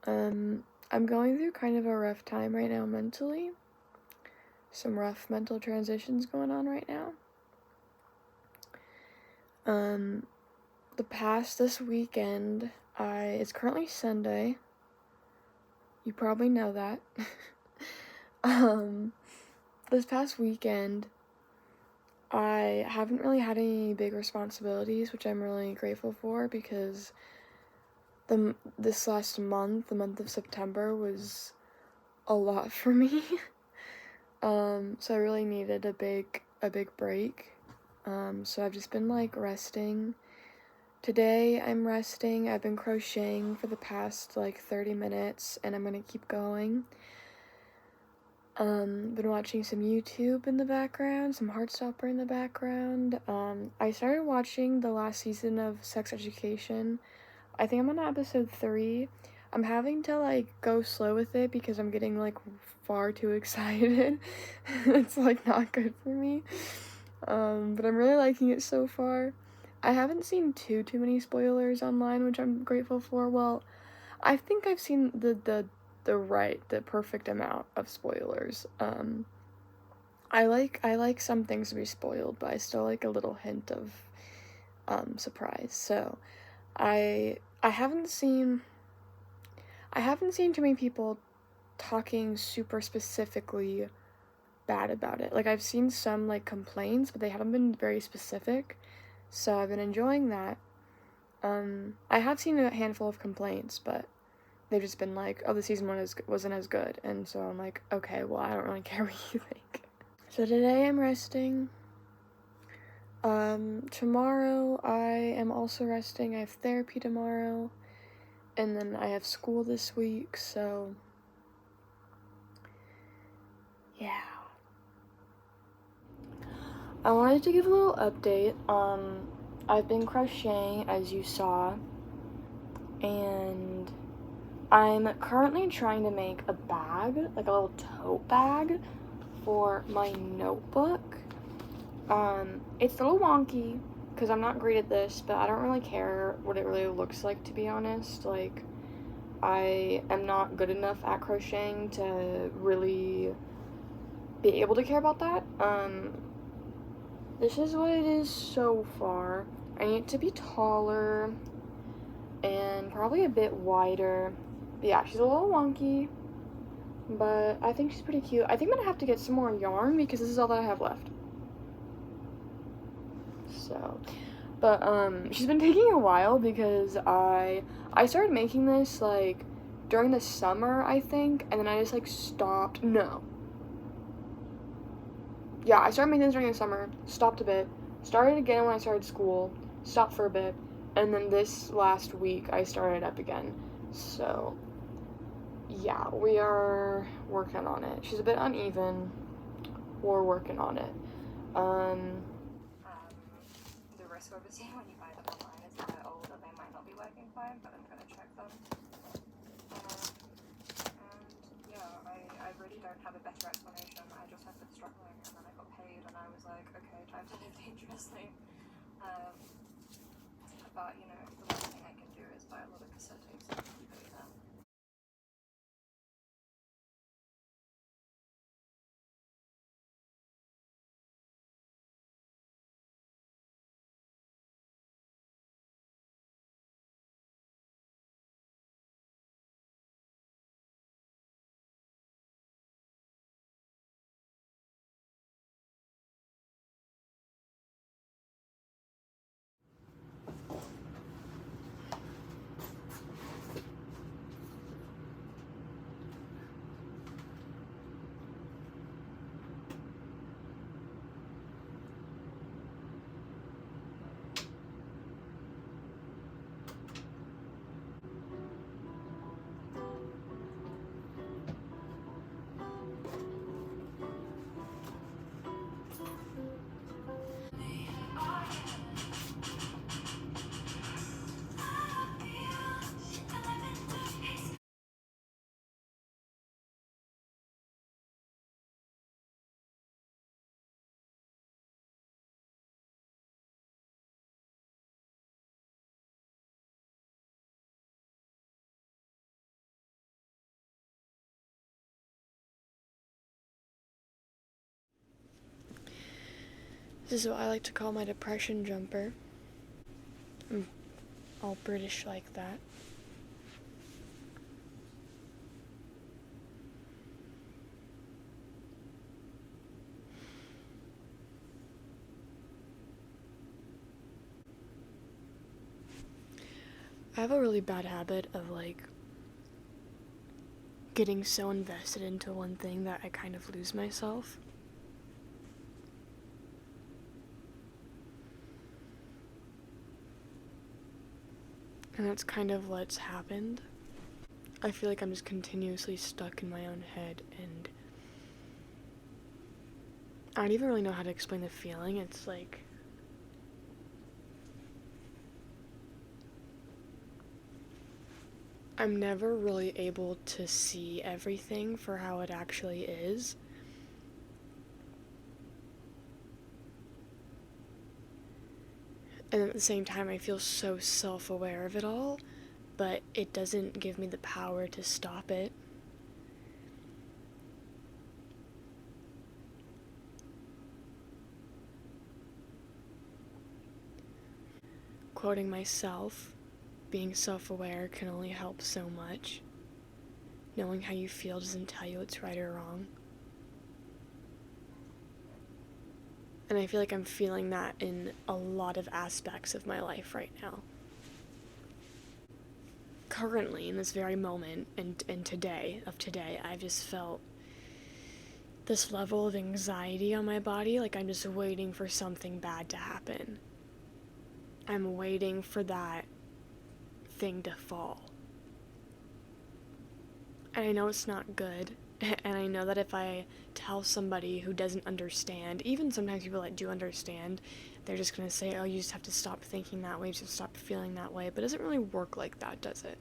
time. I'm going through kind of a rough time right now mentally. Some rough mental transitions going on right now. This weekend, it's currently Sunday. You probably know that. This past weekend, I haven't really had any big responsibilities, which I'm really grateful for because this last month, the month of September, was a lot for me. So I really needed a big break. So I've just been like resting. Today I'm resting. I've been crocheting for the past like 30 minutes and I'm gonna keep going. Been watching some YouTube in the background, some Heartstopper in the background. I started watching the last season of Sex Education. I think I'm on episode 3. I'm having to like go slow with it because I'm getting like far too excited. It's like not good for me. But I'm really liking it so far. I haven't seen too many spoilers online, which I'm grateful for. Well, I think I've seen the perfect amount of spoilers. I like some things to be spoiled, but I still like a little hint of surprise. So I haven't seen too many people talking super specifically bad about it. Like I've seen some like complaints, but they haven't been very specific. So I've been enjoying that. I have seen a handful of complaints, but they've just been like, oh, the season 1 wasn't as good. And so I'm like, okay, well, I don't really care what you think. So today I'm resting. Tomorrow I am also resting. I have therapy tomorrow. And then I have school this week, so yeah. I wanted to give a little update. I've been crocheting, as you saw, and I'm currently trying to make a bag, like a little tote bag for my notebook. It's a little wonky because I'm not great at this, but I don't really care what it really looks like, to be honest. Like, I am not good enough at crocheting to really be able to care about that. This is what it is so far. I need it to be taller and probably a bit wider. But yeah, she's a little wonky, but I think she's pretty cute. I think I'm gonna have to get some more yarn because this is all that I have left. So, but she's been taking a while because I started making this like during the summer, I think, and then I just like stopped. No. Yeah, I started making this during the summer, stopped a bit, started again when I started school, stopped for a bit, and then this last week I started up again. So, yeah, we are working on it. She's a bit uneven. We're working on it. The risk obviously when you buy them online is that old and they might not be working fine, but I'm gonna check them. And yeah, I really don't have a better explanation. I just have been struggling and then I got paid and I was like, okay, time to live dangerously. But you know, the worst thing I can do is buy a lot of cassettes and pay them. This is what I like to call my depression jumper. I'm all British like that. I have a really bad habit of, like, getting so invested into one thing that I kind of lose myself. And that's kind of what's happened. I feel like I'm just continuously stuck in my own head, and I don't even really know how to explain the feeling. It's like, I'm never really able to see everything for how it actually is. And at the same time, I feel so self-aware of it all, but it doesn't give me the power to stop it. Quoting myself, being self-aware can only help so much. Knowing how you feel doesn't tell you what's right or wrong. And I feel like I'm feeling that in a lot of aspects of my life right now. Currently, in this very moment, and today, I've just felt this level of anxiety on my body, like I'm just waiting for something bad to happen. I'm waiting for that thing to fall. And I know it's not good, and I know that if I tell somebody who doesn't understand, even sometimes people that do understand, they're just gonna say, oh, you just have to stop thinking that way, you just stop feeling that way, but it doesn't really work like that, does it?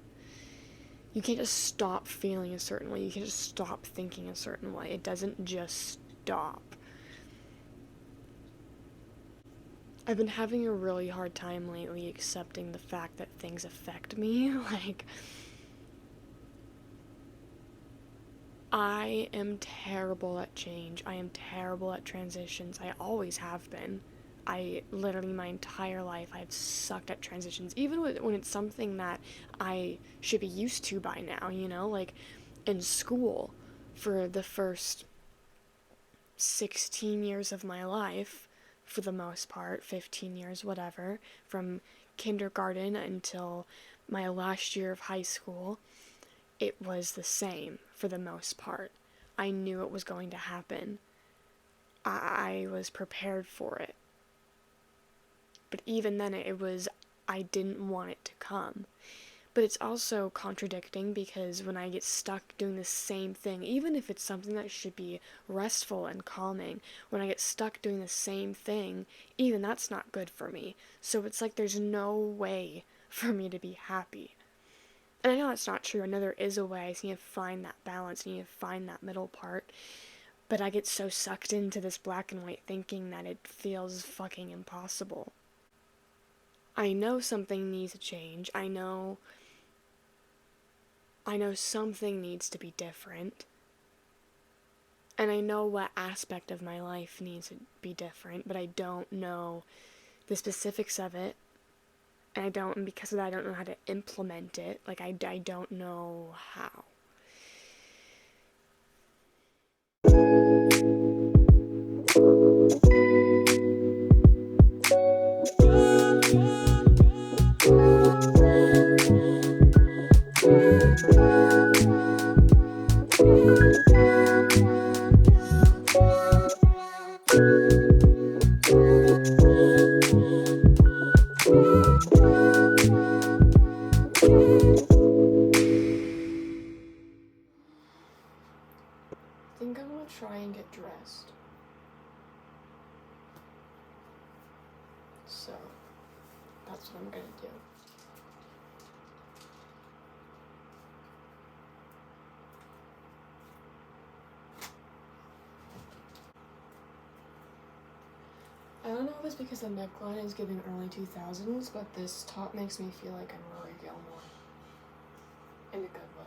You can't just stop feeling a certain way, you can't just stop thinking a certain way, it doesn't just stop. I've been having a really hard time lately accepting the fact that things affect me, like, I am terrible at change. I am terrible at transitions. I always have been. I literally, my entire life, I've sucked at transitions, even when it's something that I should be used to by now, you know? Like, in school, for the first 16 years of my life, for the most part, 15 years, whatever, from kindergarten until my last year of high school, it was the same for the most part. I knew it was going to happen. I was prepared for it. But even then, I didn't want it to come. But it's also contradicting because when I get stuck doing the same thing, even if it's something that should be restful and calming, when I get stuck doing the same thing, even that's not good for me. So it's like there's no way for me to be happy. And I know that's not true. I know there is a way. I just need to find that balance. I need to find that middle part. But I get so sucked into this black and white thinking that it feels fucking impossible. I know something needs to change. I know something needs to be different. And I know what aspect of my life needs to be different, but I don't know the specifics of it. And because of that, I don't know how to implement it. Like, I don't know how. I think I'm gonna try and get dressed. So, that's what I'm gonna do. I don't know if it's because the neckline is giving early 2000s, but this top makes me feel like I'm Rory Gilmore. In a good way.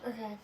Okay.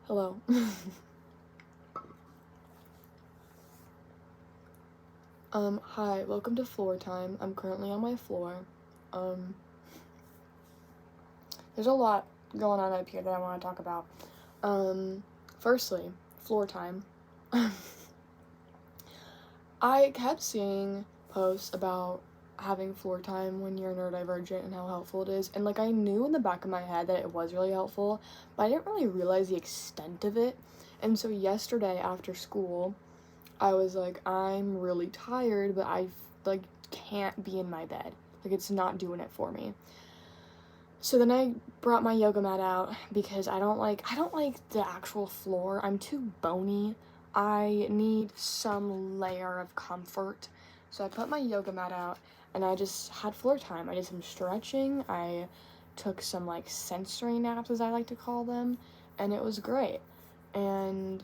Hello. Hi, welcome to floor time. I'm currently on my floor. There's a lot going on up here that I want to talk about. Firstly, floor time. I kept seeing posts about having floor time when you're neurodivergent and how helpful it is, and like I knew in the back of my head that it was really helpful, but I didn't really realize the extent of it. And so yesterday after school, I was like, I'm really tired, but I like can't be in my bed. Like it's not doing it for me. So then I brought my yoga mat out because I don't like the actual floor. I'm too bony. I need some layer of comfort. So I put my yoga mat out and I just had floor time. I did some stretching. I took some like sensory naps, as I like to call them, and it was great. And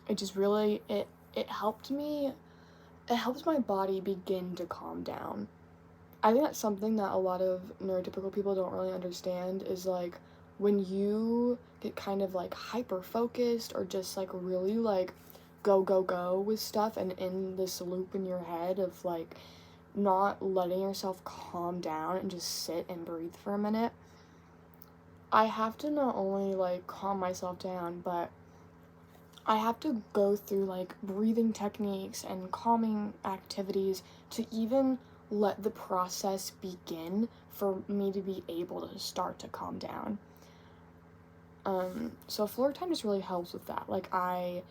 it just really it helped me. It helped my body begin to calm down. I think that's something that a lot of neurotypical people don't really understand is like when you get kind of like hyper focused or just like really like go with stuff and in this loop in your head of like not letting yourself calm down and just sit and breathe for a minute. I have to not only like calm myself down, but I have to go through like breathing techniques and calming activities to even let the process begin for me to be able to start to calm down. So floor time just really helps with that. Like I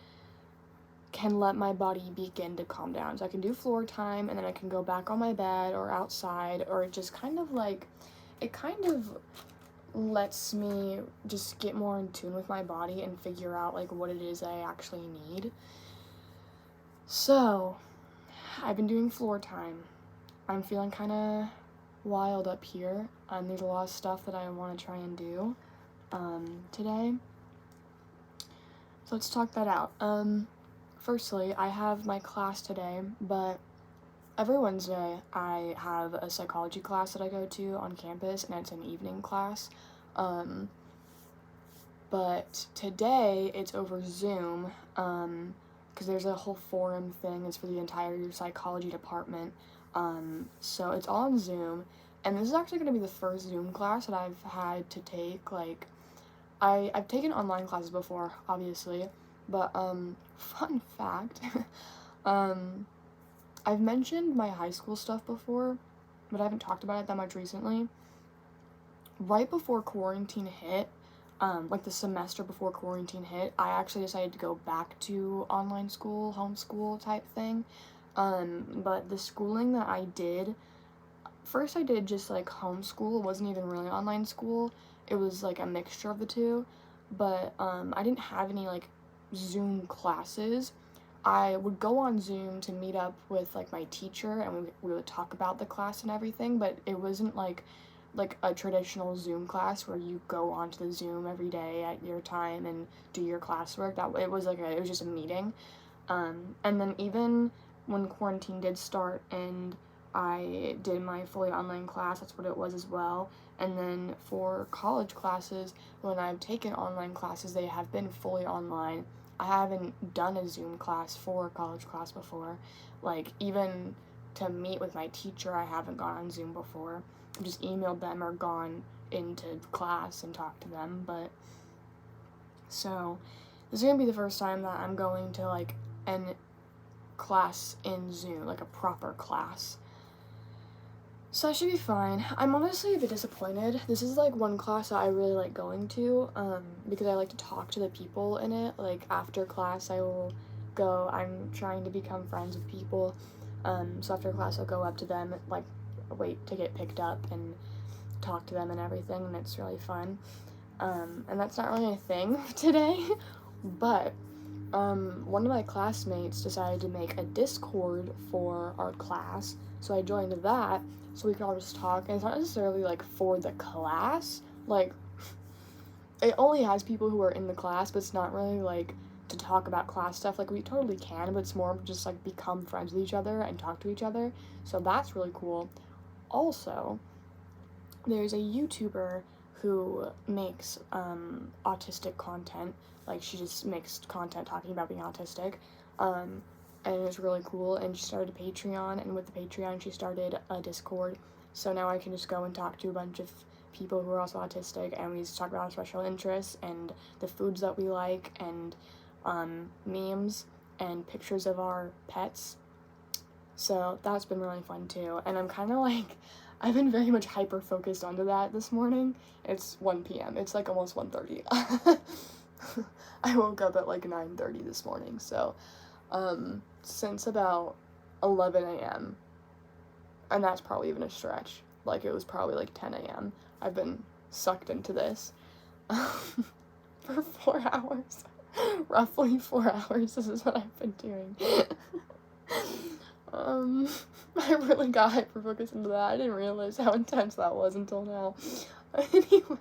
can let my body begin to calm down. So I can do floor time and then I can go back on my bed or outside, or it just kind of like, it kind of lets me just get more in tune with my body and figure out like what it is that I actually need. So I've been doing floor time. I'm feeling kind of wild up here. There's a lot of stuff that I want to try and do today. So let's talk that out. Firstly, I have my class today, but every Wednesday I have a psychology class that I go to on campus, and it's an evening class. But today it's over Zoom, because there's a whole forum thing. It's for the entire psychology department. So it's all on Zoom, and this is actually going to be the first Zoom class that I've had to take. Like, I've taken online classes before, obviously, but, fun fact, I've mentioned my high school stuff before, but I haven't talked about it that much recently. Right before quarantine hit, like the semester before quarantine hit, I actually decided to go back to online school, homeschool type thing. But the schooling that I did, first I did just like homeschool. It wasn't even really online school. It was like a mixture of the two. But I didn't have any like Zoom classes. I would go on Zoom to meet up with like my teacher, and we would talk about the class and everything, but it wasn't like a traditional Zoom class where you go onto the Zoom every day at your time and do your classwork. It was just a meeting. And then even when quarantine did start and I did my fully online class, that's what it was as well. And then for college classes, when I've taken online classes, they have been fully online. I haven't done a Zoom class for a college class before. Like, even to meet with my teacher, I haven't gone on Zoom before. I've just emailed them or gone into class and talked to them. But so this is gonna be the first time that I'm going to like an class in Zoom, like a proper class. So that should be fine. I'm honestly a bit disappointed. This is like one class that I really like going to, because I like to talk to the people in it. Like after class I will go, I'm trying to become friends with people. So after class I'll go up to them, like wait to get picked up and talk to them and everything, and it's really fun. And that's not really a thing today, but one of my classmates decided to make a Discord for our class, so I joined that so we can all just talk. And it's not necessarily like for the class, like it only has people who are in the class, but it's not really like to talk about class stuff. Like we totally can, but it's more just like become friends with each other and talk to each other, so that's really cool. Also, there's a YouTuber who makes autistic content. Like she just makes content talking about being autistic, and it was really cool. And she started a Patreon, and with the Patreon she started a Discord, so now I can just go and talk to a bunch of people who are also autistic, and we just talk about our special interests and the foods that we like, and memes and pictures of our pets. So that's been really fun too, and I'm kind of like, I've been very much hyper-focused onto that this morning. It's 1 p.m. It's like almost 1:30. I woke up at like 9:30 this morning, so since about 11 a.m., and that's probably even a stretch, like it was probably like 10 a.m., I've been sucked into this for 4 hours. Roughly 4 hours, this is what I've been doing. I really got hyper-focused into that. I didn't realize how intense that was until now. Anyway,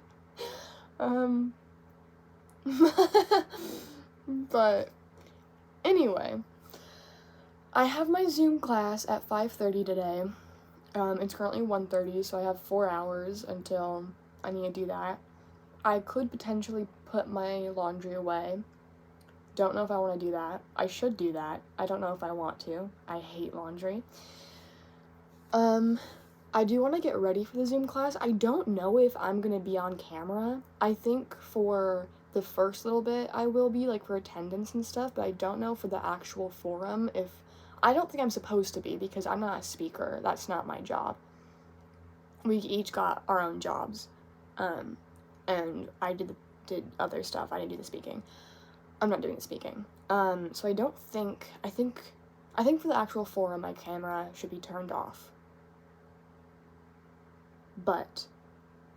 but anyway, I have my Zoom class at 5:30 today. It's currently 1:30, so I have 4 hours until I need to do that. I could potentially put my laundry away. Don't know if I want to do that. I should do that. I don't know if I want to. I hate laundry. I do want to get ready for the Zoom class. I don't know if I'm going to be on camera. I think for the first little bit I will be, like for attendance and stuff, but I don't know for the actual forum if... I don't think I'm supposed to be because I'm not a speaker. That's not my job. We each got our own jobs. And I did other stuff. I didn't do the speaking. I'm not doing the speaking. So I don't think... I think for the actual forum my camera should be turned off. But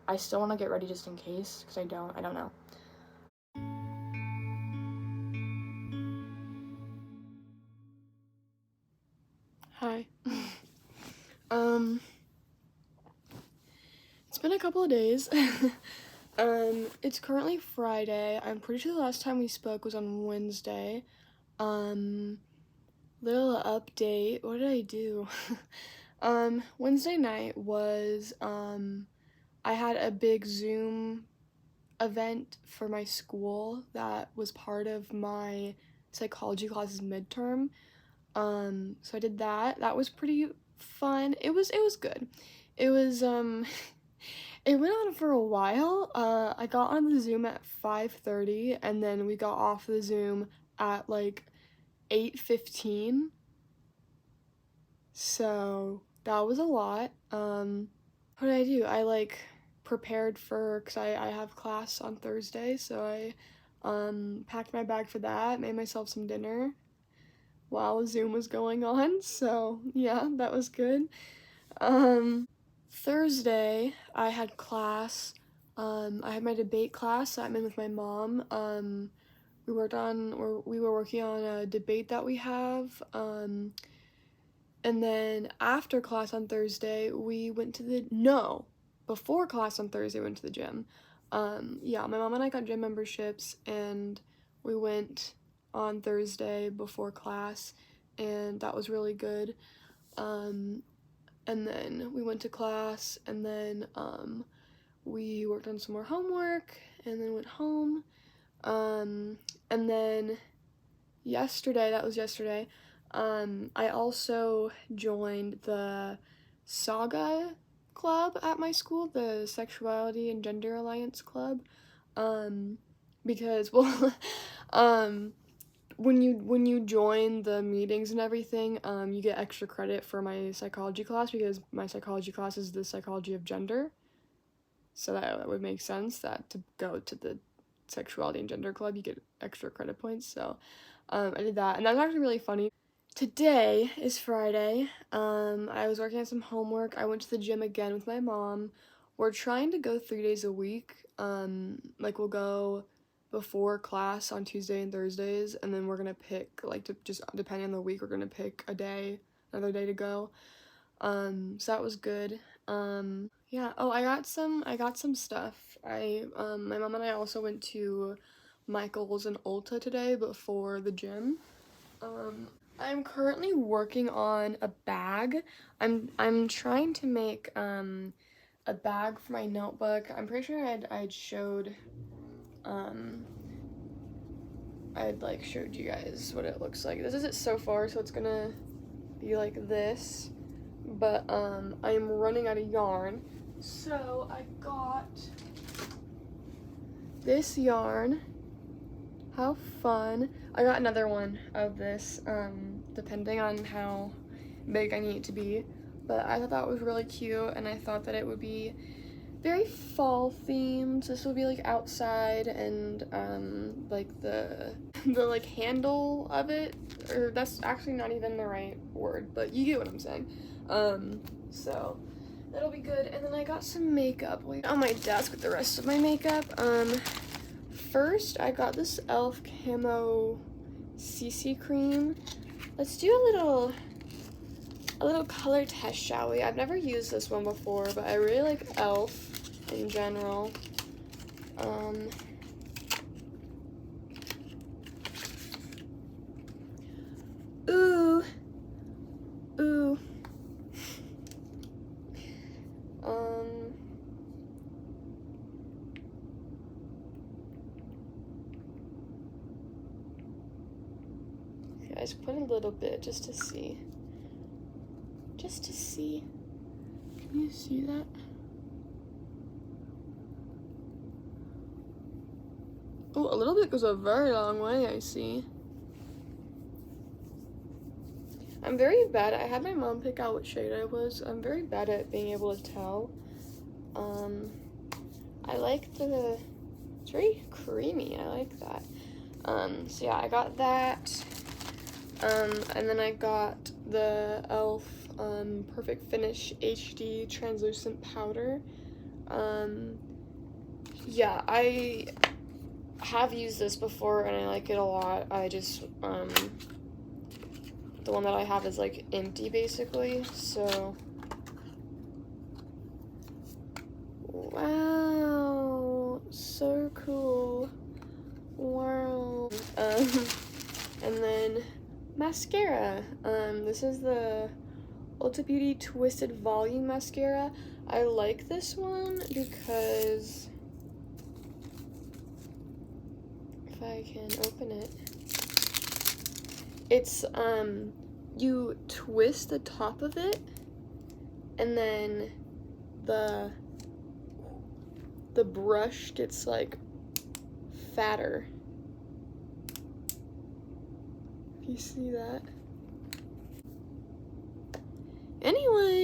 I still want to get ready just in case, because I don't know. Hi. It's been a couple of days. It's currently Friday. I'm pretty sure the last time we spoke was on Wednesday. Little update. What did I do? Wednesday night was, I had a big Zoom event for my school that was part of my psychology class's midterm. So I did that. That was pretty fun. It was good. It was, it went on for a while. I got on the Zoom at 5:30, and then we got off the Zoom at like 8:15. So that was a lot. What did I do? I like prepared for, because I have class on Thursday, so I packed my bag for that, made myself some dinner while Zoom was going on, so yeah, that was good. Thursday I had class. I had my debate class that I'm in with my mom. We were working on a debate that we have, and then after class on Thursday, before class on Thursday, we went to the gym. Yeah, my mom and I got gym memberships, and we went on Thursday before class, and that was really good. And then we went to class, and then we worked on some more homework, and then went home. And then yesterday, I also joined the Saga Club at my school, the Sexuality and Gender Alliance Club, because, well, when you join the meetings and everything, you get extra credit for my psychology class, because my psychology class is the psychology of gender, so that would make sense that to go to the Sexuality and Gender Club, you get extra credit points, so I did that, and that was actually really funny. Today is Friday. I was working on some homework. I went to the gym again with my mom. We're trying to go 3 days a week. Like, we'll go before class on Tuesday and Thursdays, and then we're gonna pick, like, to just depending on the week, we're gonna pick another day to go. So that was good. Yeah. Oh, I got some stuff. My mom and I also went to Michael's and Ulta today before the gym. I'm currently working on a bag. I'm trying to make a bag for my notebook. I'm pretty sure I'd showed I'd like showed you guys what it looks like. This is it so far, so it's gonna be like this. But I'm running out of yarn. So I got this yarn. How fun. I got another one of this, depending on how big I need it to be. But I thought that was really cute, and I thought that it would be very fall themed. This will be like outside, and like the like handle of it, or that's actually not even the right word, but you get what I'm saying. So that'll be good. And then I got some makeup on my desk with the rest of my makeup. First, I got this e.l.f. Camo CC cream. Let's do a little color test, shall we? I've never used this one before, but I really like e.l.f. in general. Ooh. I just put a little bit just to see. Can you see that? Oh, a little bit goes a very long way, I see. I'm very bad. I had my mom pick out what shade I was. I'm very bad at being able to tell. I like it's very creamy. I like that. So yeah, I got that. And then I got the e.l.f. Perfect Finish HD Translucent Powder. Yeah, I have used this before and I like it a lot. I just, the one that I have is like empty basically, so. Wow, so cool. Wow. And then mascara. This is the Ulta Beauty Twisted Volume Mascara. I like this one because if I can open it, it's you twist the top of it and then the brush gets like fatter. You see that? Anyway,